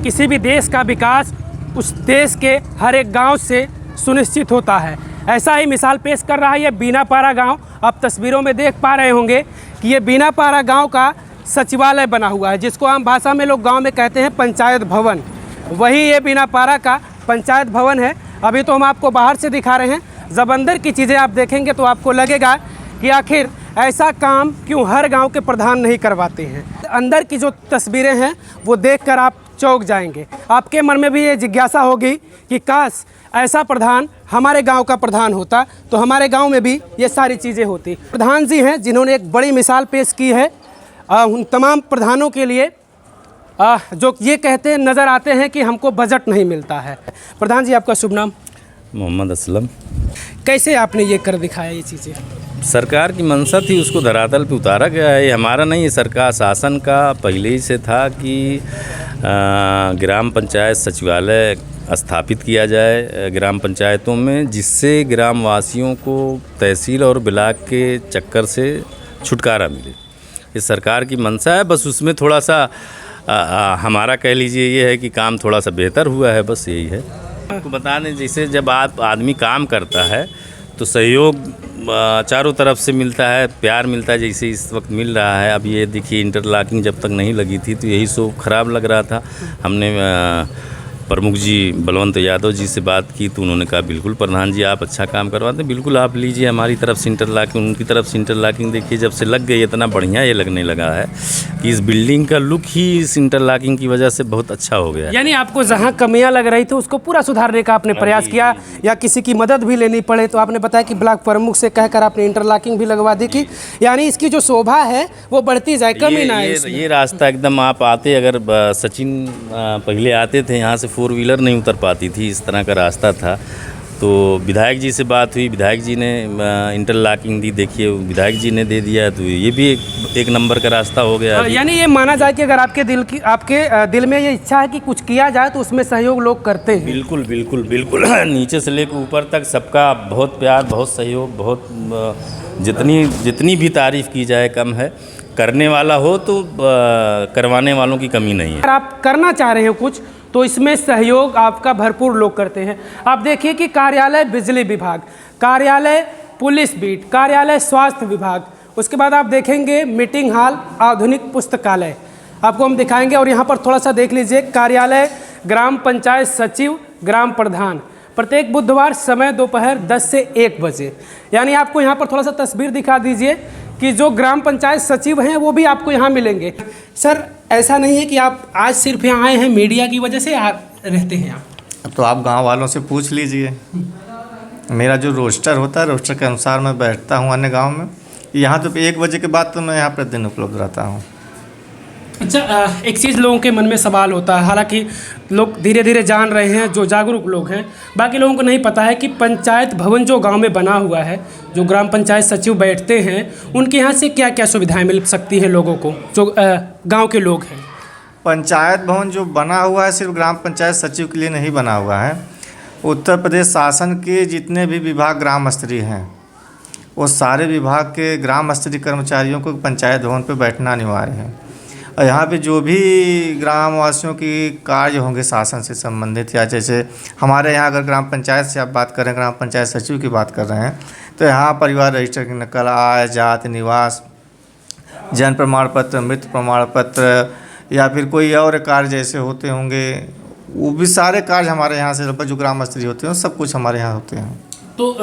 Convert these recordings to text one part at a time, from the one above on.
किसी भी देश का विकास उस देश के हर एक गांव से सुनिश्चित होता है। ऐसा ही मिसाल पेश कर रहा है ये बीनापारा गांव। आप तस्वीरों में देख पा रहे होंगे कि ये बीनापारा गांव का सचिवालय बना हुआ है, जिसको आम भाषा में लोग गांव में कहते हैं पंचायत भवन। वही ये बीनापारा का पंचायत भवन है। अभी तो हम आपको बाहर से दिखा रहे हैं, जब अंदर की चीज़ें आप देखेंगे तो आपको लगेगा कि आखिर ऐसा काम क्यों हर गांव के प्रधान नहीं करवाते हैं। अंदर की जो तस्वीरें हैं वो देखकर आप चौंक जाएंगे। आपके मन में भी ये जिज्ञासा होगी कि काश ऐसा प्रधान हमारे गांव का प्रधान होता तो हमारे गांव में भी ये सारी चीज़ें होती। प्रधान जी हैं जिन्होंने एक बड़ी मिसाल पेश की है उन तमाम प्रधानों के लिए जो ये कहते नज़र आते हैं कि हमको बजट नहीं मिलता है। प्रधान जी, आपका शुभ नाम? मोहम्मद असलम। कैसे आपने ये कर दिखाया ये चीज़ें? सरकार की मंशा थी, उसको धरातल पे उतारा गया है। ये हमारा नहीं, ये सरकार शासन का पहले ही से था कि ग्राम पंचायत सचिवालय स्थापित किया जाए ग्राम पंचायतों में, जिससे ग्रामवासियों को तहसील और ब्लॉक के चक्कर से छुटकारा मिले। ये सरकार की मंशा है, बस उसमें थोड़ा सा हमारा कह लीजिए ये है कि काम थोड़ा सा बेहतर हुआ है, बस यही है। आपको बता दें, जैसे जब आदमी काम करता है तो सहयोग चारों तरफ से मिलता है, प्यार मिलता है, जैसे इस वक्त मिल रहा है। अब ये देखिए, इंटरलॉकिंग जब तक नहीं लगी थी तो यही सो ख़राब लग रहा था। हमने प्रमुख जी बलवंत यादव जी से बात की तो उन्होंने कहा बिल्कुल प्रधान जी आप अच्छा काम करवाते हैं, बिल्कुल आप लीजिए हमारी तरफ से इंटरलॉकिंग। उनकी तरफ से इंटरलॉकिंग देखिए जब से लग गई, इतना बढ़िया ये लगने लगा है कि इस बिल्डिंग का लुक ही इस इंटरलॉकिंग की वजह से बहुत अच्छा हो गया है। यानी आपको जहाँ कमियाँ लग रही थी उसको पूरा सुधारने का आपने प्रयास किया, या किसी की मदद भी लेनी पड़े तो आपने बताया कि ब्लॉक प्रमुख से कहकर आपने इंटरलॉकिंग भी लगवा दी कि यानी इसकी जो शोभा है वो बढ़ती जाए, कमी ना आए। ये रास्ता एकदम आप आते, अगर सचिन पहले आते थे यहाँ से 4 व्हीलर नहीं उतर पाती थी, इस तरह का रास्ता था। तो विधायक जी से बात हुई, विधायक जी ने इंटरलॉकिंग दी, देखिए विधायक जी ने दे दिया, तो ये भी एक नंबर का रास्ता हो गया। यानी ये माना जाए कि अगर आपके दिल में ये इच्छा है कि कुछ किया जाए तो उसमें सहयोग लोग करते हैं। बिल्कुल बिल्कुल बिल्कुल नीचे से लेकर ऊपर तक सबका बहुत प्यार, बहुत सहयोग, बहुत जितनी भी तारीफ़ की जाए कम है। करने वाला हो तो करवाने वालों की कमी नहीं है। अगर आप करना चाह रहे हो कुछ तो इसमें सहयोग आपका भरपूर लोग करते हैं। आप देखिए कि कार्यालय बिजली विभाग, कार्यालय पुलिस बीट, कार्यालय स्वास्थ्य विभाग, उसके बाद आप देखेंगे मीटिंग हॉल, आधुनिक पुस्तकालय आपको हम दिखाएंगे। और यहाँ पर थोड़ा सा देख लीजिए, कार्यालय ग्राम पंचायत सचिव, ग्राम प्रधान, प्रत्येक बुधवार समय दोपहर 10 से 1 बजे। यानी आपको यहाँ पर थोड़ा सा तस्वीर दिखा दीजिए कि जो ग्राम पंचायत सचिव हैं वो भी आपको यहाँ मिलेंगे। सर, ऐसा नहीं है कि आप आज सिर्फ यहाँ आए हैं मीडिया की वजह से रहते हैं आप? तो आप गांव वालों से पूछ लीजिए। मेरा जो रोस्टर होता है, रोस्टर के अनुसार मैं बैठता हूँ अन्य गांव में। यहाँ तो 1 बजे के बाद तो मैं यहाँ प्रतिदिन उपलब्ध रहता हूँ। अच्छा, एक चीज़ लोगों के मन में सवाल होता है, हालांकि लोग धीरे धीरे जान रहे हैं, जो जागरूक लोग हैं, बाकी लोगों को नहीं पता है कि पंचायत भवन जो गांव में बना हुआ है, जो ग्राम पंचायत सचिव बैठते हैं, उनके यहाँ से क्या क्या सुविधाएं मिल सकती हैं लोगों को जो गांव के लोग हैं? पंचायत भवन जो बना हुआ है सिर्फ ग्राम पंचायत सचिव के लिए नहीं बना हुआ है। उत्तर प्रदेश शासन के जितने भी विभाग ग्राम स्तरीय हैं वो सारे विभाग के ग्राम स्तरीय कर्मचारियों को पंचायत भवन पर बैठना अनिवार्य है। और यहाँ पे जो भी ग्रामवासियों की कार्य होंगे शासन से संबंधित, या जैसे हमारे यहाँ अगर ग्राम पंचायत से आप बात करें, ग्राम पंचायत सचिव की बात कर रहे हैं, तो यहाँ परिवार रजिस्टर की नकल, आय, जाति, निवास, जन्म प्रमाण पत्र, मृत्यु प्रमाण पत्र, या फिर कोई और कार्य जैसे होते होंगे, वो भी सारे कार्य हमारे यहाँ से जो ग्राम स्तरीय होते हैं सब कुछ हमारे यहाँ होते हैं। तो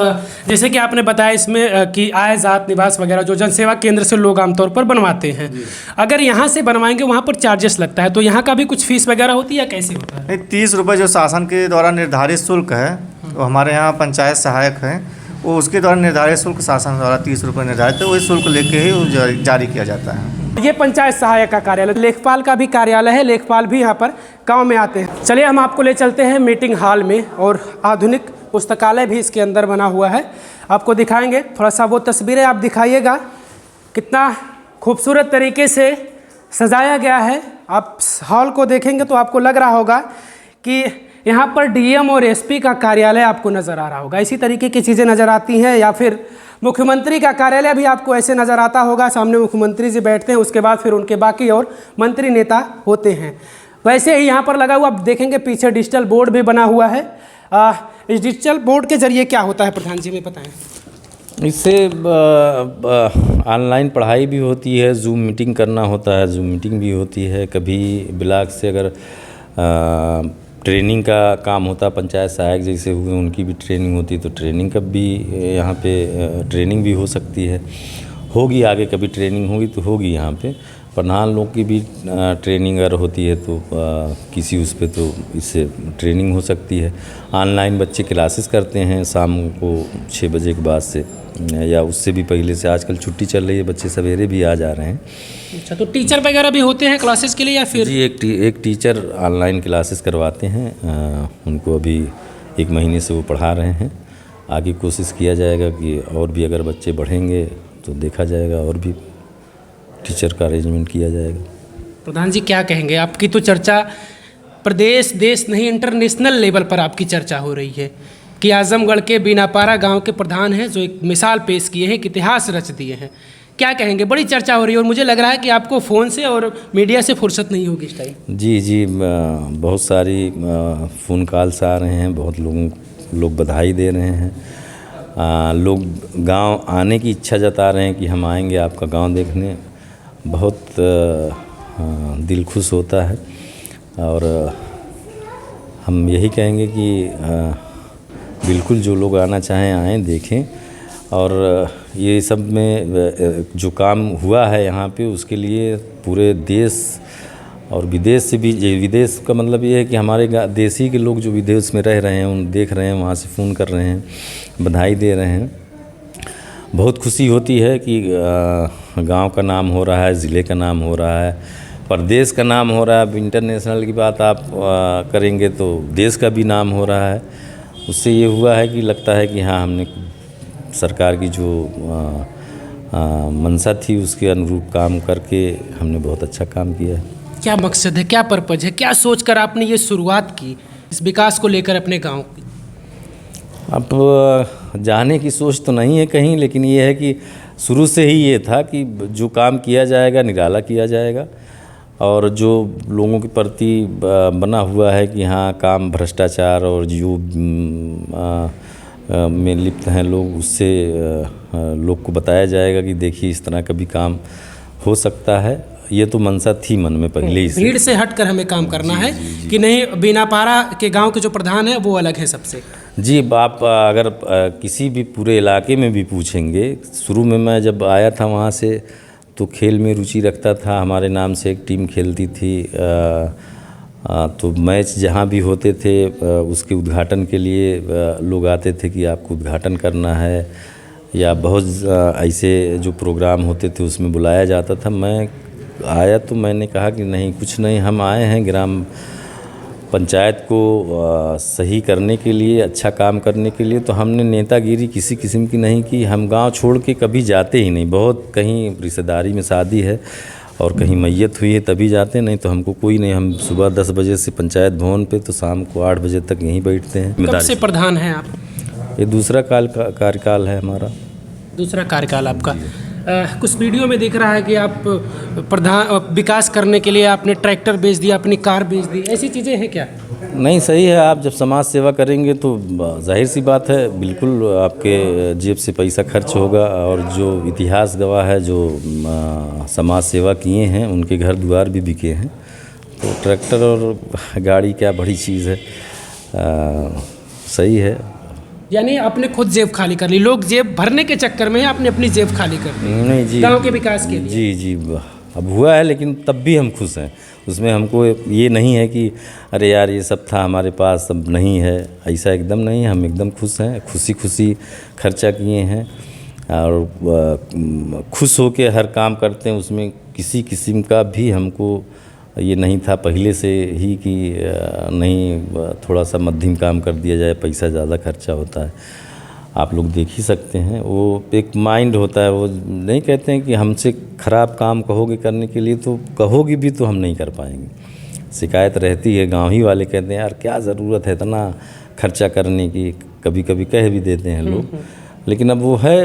जैसे कि आपने बताया इसमें कि आय, जात, निवास वगैरह जो जनसेवा केंद्र से लोग आमतौर पर बनवाते हैं, अगर यहाँ से बनवाएंगे वहाँ पर चार्जेस लगता है, तो यहाँ का भी कुछ फीस वगैरह होती है या कैसे होता है? नहीं, 30 रुपये जो शासन के द्वारा निर्धारित शुल्क है, तो हमारे यहाँ पंचायत सहायक हैं, वो उसके द्वारा निर्धारित शुल्क शासन द्वारा 30 रुपये निर्धारित है, वही शुल्क लेके ही वो जारी किया जाता है। ये पंचायत सहायक का कार्यालय, लेखपाल का भी कार्यालय है, लेखपाल भी यहाँ पर गाँव में आते हैं। चलिए हम आपको ले चलते हैं मीटिंग हॉल में, और आधुनिक पुस्तकालय भी इसके अंदर बना हुआ है, आपको दिखाएंगे। थोड़ा सा वो तस्वीरें आप दिखाइएगा, कितना खूबसूरत तरीके से सजाया गया है। आप हॉल को देखेंगे तो आपको लग रहा होगा कि यहाँ पर डीएम और एसपी का कार्यालय आपको नज़र आ रहा होगा। इसी तरीके की चीज़ें नज़र आती हैं, या फिर मुख्यमंत्री का कार्यालय भी आपको ऐसे नज़र आता होगा। सामने मुख्यमंत्री जी बैठते हैं, उसके बाद फिर उनके बाकी और मंत्री नेता होते हैं। वैसे ही यहाँ पर लगा हुआ, आप देखेंगे पीछे डिजिटल बोर्ड भी बना हुआ है। इस डिजिटल बोर्ड के जरिए क्या होता है प्रधान जी, में बताएं। इससे ऑनलाइन पढ़ाई भी होती है, जूम मीटिंग करना होता है, जूम मीटिंग भी होती है। कभी ब्लॉक से अगर ट्रेनिंग का काम होता, पंचायत सहायक जैसे हुए उनकी भी ट्रेनिंग होती है, तो ट्रेनिंग का भी यहाँ पे ट्रेनिंग भी हो सकती है, होगी आगे कभी ट्रेनिंग होगी तो होगी यहाँ पे। प्रधान लोग की भी ट्रेनिंग अगर होती है तो किसी उस पे तो इससे ट्रेनिंग हो सकती है। ऑनलाइन बच्चे क्लासेस करते हैं शाम को 6 बजे के बाद से, या उससे भी पहले से। आजकल छुट्टी चल रही है, बच्चे सवेरे भी आ जा रहे हैं। अच्छा, तो टीचर वगैरह भी होते हैं क्लासेस के लिए या फिर? जी, एक टीचर ऑनलाइन क्लासेस करवाते हैं। उनको अभी 1 महीने से वो पढ़ा रहे हैं। आगे कोशिश किया जाएगा कि और भी अगर बच्चे बढ़ेंगे तो देखा जाएगा, और भी टीचर का अरेंजमेंट किया जाएगा। प्रधान जी क्या कहेंगे, आपकी तो चर्चा प्रदेश देश नहीं इंटरनेशनल लेवल पर आपकी चर्चा हो रही है कि आजमगढ़ के बीनापारा गांव के प्रधान हैं जो एक मिसाल पेश किए हैं, एक इतिहास रच दिए हैं। क्या कहेंगे, बड़ी चर्चा हो रही है और मुझे लग रहा है कि आपको फ़ोन से और मीडिया से फुर्सत नहीं होगी इस टाइम। जी, बहुत सारी फ़ोन कॉल्स आ रहे हैं, बहुत लोग बधाई दे रहे हैं। लोग गांव आने की इच्छा जता रहे हैं कि हम आएंगे आपका गांव देखने। बहुत दिल खुश होता है, और हम यही कहेंगे कि बिल्कुल जो लोग आना चाहें आएँ, देखें। और ये सब में जो काम हुआ है यहाँ पे, उसके लिए पूरे देश और विदेश से भी, विदेश का मतलब ये है कि हमारे देशी के लोग जो विदेश में रह रहे हैं उन देख रहे हैं, वहाँ से फ़ोन कर रहे हैं, बधाई दे रहे हैं। बहुत खुशी होती है कि गांव का नाम हो रहा है, ज़िले का नाम हो रहा है, प्रदेश का नाम हो रहा है। अब इंटरनेशनल की बात आप करेंगे तो देश का भी नाम हो रहा है। उससे ये हुआ है कि लगता है कि हाँ, हमने सरकार की जो मंशा थी उसके अनुरूप काम करके हमने बहुत अच्छा काम किया है। क्या मकसद है, क्या पर्पज है, क्या सोचकर आपने ये शुरुआत की इस विकास को लेकर अपने गांव की? अब जाने की सोच तो नहीं है कहीं, लेकिन ये है कि शुरू से ही ये था कि जो काम किया जाएगा निराला किया जाएगा। और जो लोगों के प्रति बना हुआ है कि हाँ, काम भ्रष्टाचार और जो में लिप्त हैं लोग, उससे लोग को बताया जाएगा कि देखिए इस तरह का भी काम हो सकता है। ये तो मनसा थी मन में पहले ही से। भीड़ से हटकर हमें काम करना है कि नहीं, बीनापारा के गांव के जो प्रधान है वो अलग है सबसे। जी, आप अगर किसी भी पूरे इलाके में भी पूछेंगे, शुरू में मैं जब आया था वहाँ से तो खेल में रुचि रखता था। हमारे नाम से एक टीम खेलती थी, तो मैच जहाँ भी होते थे उसके उद्घाटन के लिए लोग आते थे कि आपको उद्घाटन करना है, या बहुत ऐसे जो प्रोग्राम होते थे उसमें बुलाया जाता था। मैं आया तो मैंने कहा कि नहीं, कुछ नहीं, हम आए हैं ग्राम पंचायत को सही करने के लिए, अच्छा काम करने के लिए। तो हमने नेतागिरी किसी किस्म की नहीं की। हम गांव छोड़ के कभी जाते ही नहीं। बहुत कहीं रिश्तेदारी में शादी है और कहीं मैयत हुई है तभी जाते, नहीं तो हमको कोई नहीं। हम सुबह 10 बजे से पंचायत भवन पे तो शाम को 8 बजे तक यहीं बैठते हैं। कब से प्रधान हैं आप? ये दूसरा कार्यकाल है हमारा। दूसरा कार्यकाल आपका। कुछ वीडियो में दिख रहा है कि आप प्रधान विकास करने के लिए आपने ट्रैक्टर बेच दिया, अपनी कार बेच दी, ऐसी चीज़ें हैं क्या? नहीं, सही है। आप जब समाज सेवा करेंगे तो जाहिर सी बात है, बिल्कुल आपके जेब से पैसा खर्च होगा। और जो इतिहास गवाह है, जो समाज सेवा किए हैं उनके घर द्वार भी बिके हैं। तो ट्रैक्टर और गाड़ी क्या बड़ी चीज़ है, सही है। यानी आपने खुद जेब खाली कर ली, लोग जेब भरने के चक्कर में आपने अपनी जेब खाली कर ली। नहीं जी, गांव के विकास के लिए। जी, अब हुआ है, लेकिन तब भी हम खुश हैं। उसमें हमको ये नहीं है कि अरे यार ये सब था हमारे पास, अब नहीं है, ऐसा एकदम नहीं। हम एकदम खुश हैं, खुशी खर्चा किए हैं और खुश होके हर काम करते हैं। उसमें किसी किस्म का भी हमको ये नहीं था पहले से ही कि नहीं थोड़ा सा मध्यम काम कर दिया जाए, पैसा ज़्यादा खर्चा होता है। आप लोग देख ही सकते हैं, वो एक माइंड होता है। वो नहीं कहते हैं कि हमसे ख़राब काम कहोगे करने के लिए, तो कहोगे भी तो हम नहीं कर पाएंगे। शिकायत रहती है, गाँव ही वाले कहते हैं यार क्या ज़रूरत है इतना खर्चा करने की, कभी कभी कह भी देते हैं लोग। लेकिन अब वो है,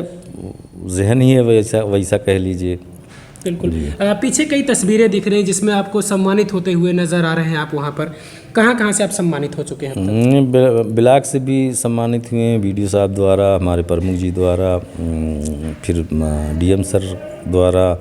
जहन ही है वैसा कह लीजिए। बिल्कुल। पीछे कई तस्वीरें दिख रही हैं जिसमें आपको सम्मानित होते हुए नज़र आ रहे हैं। आप वहाँ पर कहाँ कहाँ से आप सम्मानित हो चुके हैं अब तक? ब्लॉक से भी सम्मानित हुए हैं, बीडीओ साहब द्वारा, हमारे प्रमुख जी द्वारा, फिर डीएम सर द्वारा,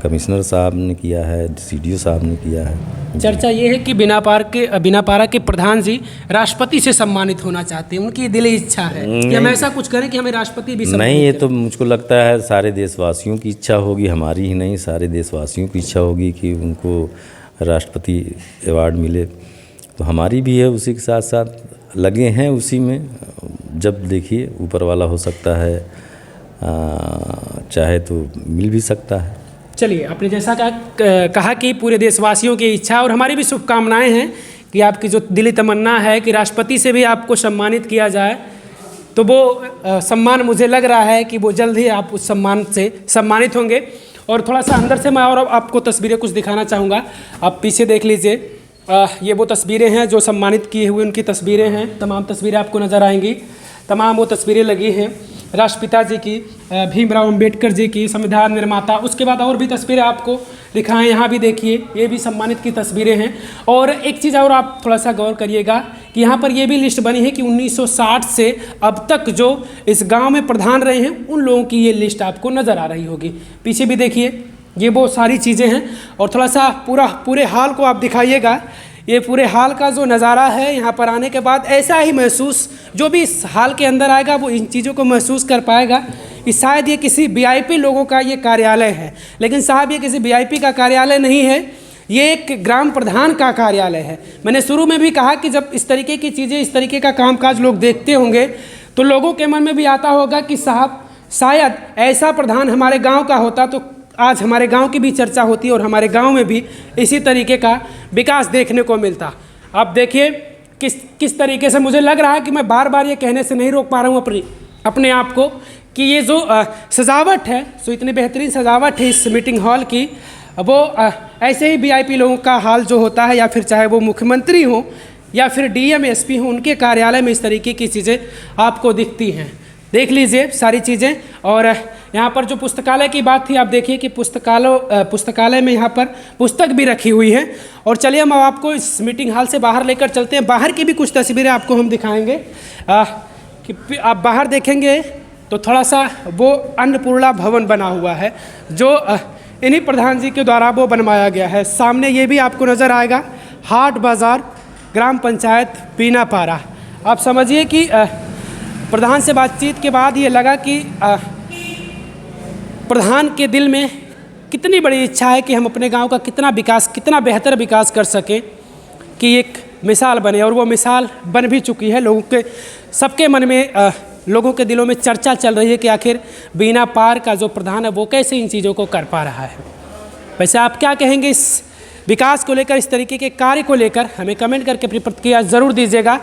कमिश्नर साहब ने किया है, सीडीओ साहब ने किया है। चर्चा ये है कि बिनापारा के प्रधान जी राष्ट्रपति से सम्मानित होना चाहते हैं, उनकी दिली इच्छा है कि हम ऐसा कुछ करें कि हमें राष्ट्रपति भी सम्मानित नहीं, ये करें। तो मुझको लगता है सारे देशवासियों की इच्छा होगी, हमारी ही नहीं, सारे देशवासियों की इच्छा होगी कि उनको राष्ट्रपति अवार्ड मिले। तो हमारी भी है, उसी के साथ साथ लगे हैं उसी में। जब देखिए ऊपर वाला हो सकता है, चाहे तो मिल भी सकता है। चलिए, आपने जैसा कहा कि पूरे देशवासियों की इच्छा और हमारी भी शुभकामनाएं हैं कि आपकी जो दिली तमन्ना है कि राष्ट्रपति से भी आपको सम्मानित किया जाए, तो वो सम्मान मुझे लग रहा है कि वो जल्द ही आप उस सम्मान से सम्मानित होंगे। और थोड़ा सा अंदर से मैं और आपको तस्वीरें कुछ दिखाना चाहूँगा। आप पीछे देख लीजिए, ये वो तस्वीरें हैं जो सम्मानित किए हुए उनकी तस्वीरें हैं। तमाम तस्वीरें आपको नज़र आएंगी। तमाम वो तस्वीरें लगी हैं राष्ट्रपिता जी की, भीमराव अंबेडकर जी की, संविधान निर्माता। उसके बाद और भी तस्वीरें आपको दिखाएं, यहाँ भी देखिए, ये भी सम्मानित की तस्वीरें हैं। और एक चीज़ और आप थोड़ा सा गौर करिएगा कि यहाँ पर ये भी लिस्ट बनी है कि 1960 से अब तक जो इस गांव में प्रधान रहे हैं उन लोगों की ये लिस्ट आपको नज़र आ रही होगी। पीछे भी देखिए, ये वो सारी चीज़ें हैं। और थोड़ा सा पूरे हाल को आप दिखाइएगा। ये पूरे हाल का जो नज़ारा है, यहाँ पर आने के बाद ऐसा ही महसूस, जो भी इस हाल के अंदर आएगा वो इन चीज़ों को महसूस कर पाएगा कि शायद ये किसी वीआईपी लोगों का ये कार्यालय है। लेकिन साहब, ये किसी वीआईपी का कार्यालय नहीं है, ये एक ग्राम प्रधान का कार्यालय है। मैंने शुरू में भी कहा कि जब इस तरीके की चीज़ें, इस तरीके का कामकाज लोग देखते होंगे तो लोगों के मन में भी आता होगा कि साहब, शायद ऐसा प्रधान हमारे गाँव का होता तो आज हमारे गांव की भी चर्चा होती और हमारे गांव में भी इसी तरीके का विकास देखने को मिलता। आप देखिए किस तरीके से, मुझे लग रहा है कि मैं बार बार ये कहने से नहीं रोक पा रहा हूँ अपने आप को कि ये जो सजावट है, जो इतनी बेहतरीन सजावट है इस मीटिंग हॉल की, वो ऐसे ही वीआईपी लोगों का हाल जो होता है, या फिर चाहे वो मुख्यमंत्री हों या फिर डीएम एसपी हों, उनके कार्यालय में इस तरीके की चीज़ें आपको दिखती हैं। देख लीजिए सारी चीज़ें। और यहाँ पर जो पुस्तकालय की बात थी, आप देखिए कि पुस्तकालय में यहाँ पर पुस्तक भी रखी हुई है। और चलिए हम आपको इस मीटिंग हॉल से बाहर लेकर चलते हैं। बाहर की भी कुछ तस्वीरें आपको हम दिखाएंगे। कि आप बाहर देखेंगे तो थोड़ा सा वो अन्नपूर्णा भवन बना हुआ है जो इन्हीं प्रधान जी के द्वारा वो बनवाया गया है। सामने ये भी आपको नज़र आएगा, हाट बाज़ार ग्राम पंचायत बीनापारा। आप समझिए कि प्रधान से बातचीत के बाद ये लगा कि प्रधान के दिल में कितनी बड़ी इच्छा है कि हम अपने गांव का कितना बेहतर विकास कर सकें कि एक मिसाल बने। और वो मिसाल बन भी चुकी है। सबके मन में, लोगों के दिलों में चर्चा चल रही है कि आखिर बीनापार का जो प्रधान है वो कैसे इन चीज़ों को कर पा रहा है। वैसे आप क्या कहेंगे इस विकास को लेकर, इस तरीके के कार्य को लेकर? हमें कमेंट करके अपनी प्रतिक्रिया ज़रूर दीजिएगा।